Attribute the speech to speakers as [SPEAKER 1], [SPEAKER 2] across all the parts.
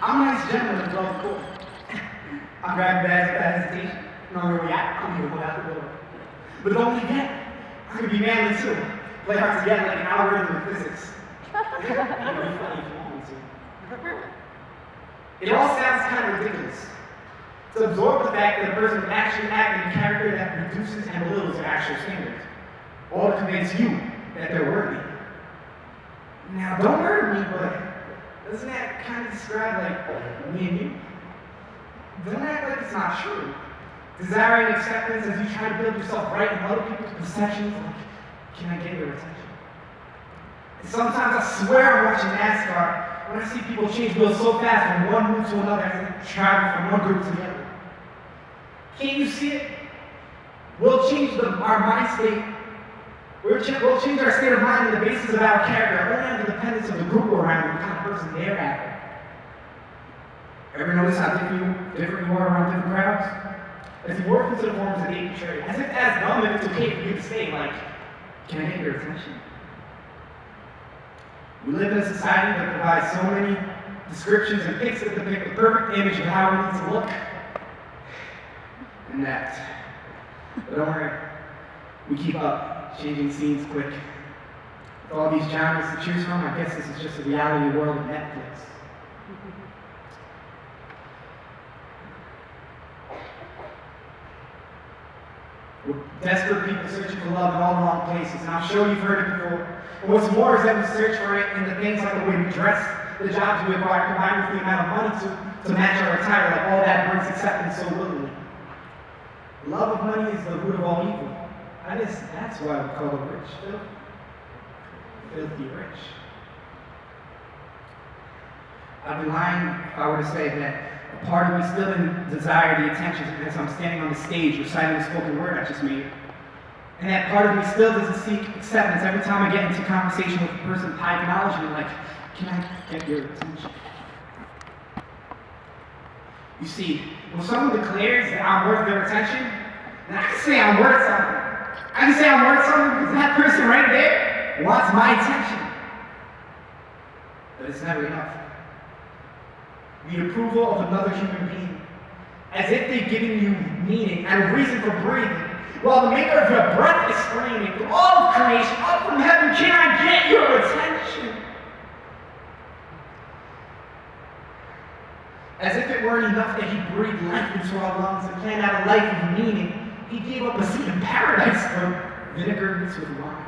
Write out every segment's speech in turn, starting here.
[SPEAKER 1] I'm a nice gentleman as well as cool. I'm grabbing bags without hesitation. You know where we at? I'm gonna go out the door. But don't forget, I could be manly too. Play hard to get like an algorithm of physics. It'd be funny if you want me to. It all sounds kind of ridiculous. To absorb the fact that a person can actually act in a character that reduces and belittles their actual standards, or to convince you that they're worthy. Now, don't murder me, but doesn't that kind of describe like me and you? Don't act like it's not true. Desiring acceptance as you try to build yourself right in other people's perceptions, like, can I get your attention? And sometimes I swear I'm watching NASCAR when I see people change wheels so fast from one route to another as they travel from one group to the other. Can't you see it? We'll change our mind state. We'll change our state of mind on the basis of our character, only on the dependence of the group we're around and the kind of person they're after. Ever notice how different you are around different crowds? As you work into the forms that they portray, as if that's dumb and it's okay for you to say, like, can I get your attention? We live in a society that provides so many descriptions and pics that depict the perfect image of how we need to look. And that. But don't worry, we keep up, changing scenes quick. With all these genres to choose from, I guess this is just the reality world of Netflix. We're desperate people searching for love in all the wrong places, and I'm sure you've heard it before. And what's more is that we search for it in the things like the way we dress, the jobs we acquire, combined with the amount of money to match our attire, like all that brings acceptance so willingly. Love of money is the root of all evil. That's why we call the rich filthy rich. I'd be lying if I were to say that a part of me still didn't desire the attention as I'm standing on the stage reciting the spoken word I just made. And that part of me still doesn't seek acceptance every time I get into conversation with a person of high acknowledgement, like, can I get your attention? You see, when someone declares that I'm worth their attention, then I can say I'm worth something. I can say I'm worth something because that person right there wants my attention. But it's never enough. The approval of another human being, as if they've given you meaning and a reason for breathing, while the maker of your breath is screaming through all of creation, up from heaven, can I get your attention? As if it weren't enough that he breathed life into our lungs and planned out a life of meaning, he gave up a seat in paradise for vinegar mixed with wine.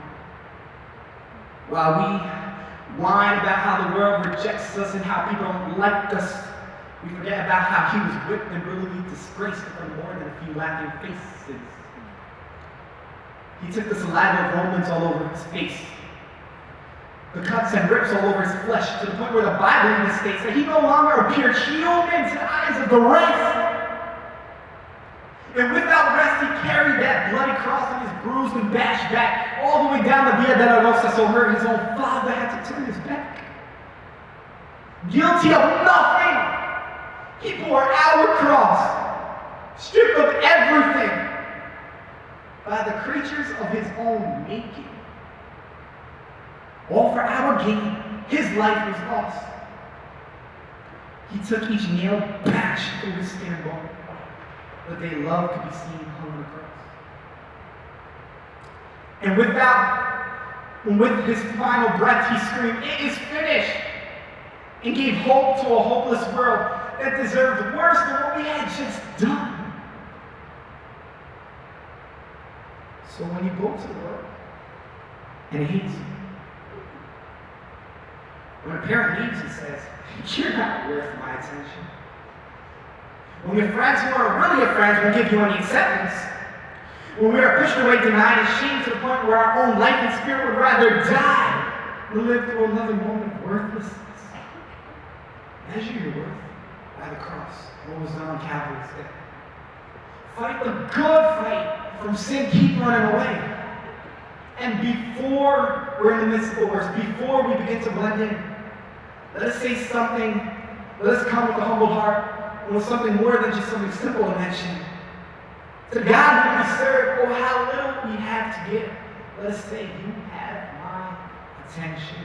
[SPEAKER 1] While we whine about how the world rejects us and how people don't like us, we forget about how he was whipped and brutally disgraced for more than a few laughing faces. He took the saliva of Romans all over his face, the cuts and rips all over his flesh, to the point where the Bible even states that he no longer appeared human to the eyes of the race. And without rest, he carried that bloody cross on his bruised and bashed back all the way down the Via Dolorosa, so hurt his own father had to turn his back. Guilty of nothing, he bore our cross, stripped of everything, by the creatures of his own making. All for our gain, his life was lost. He took each nail bashed through his skin and bone, that they love could be seen hung on the cross. And with his final breath, he screamed, "It is finished!" and gave hope to a hopeless world that deserved worse than what we had just done. So when you go to the world and it hates you, when a parent leaves and says, "You're not worth my attention," when your friends who are really your friends won't give you any acceptance, when we are pushed away, denied, and shamed to the point where our own life and spirit would rather die than live through another moment of worthlessness, measure your worth by the cross, what was done on Calvary's day. Fight the good fight from sin, keep running away. And before we're in the midst of the worst, before we begin to blend in, let us say something, let us come with a humble heart, and with something more than just something simple to mention. To God whom we serve, oh how little we have to give. Let us say, you have my attention.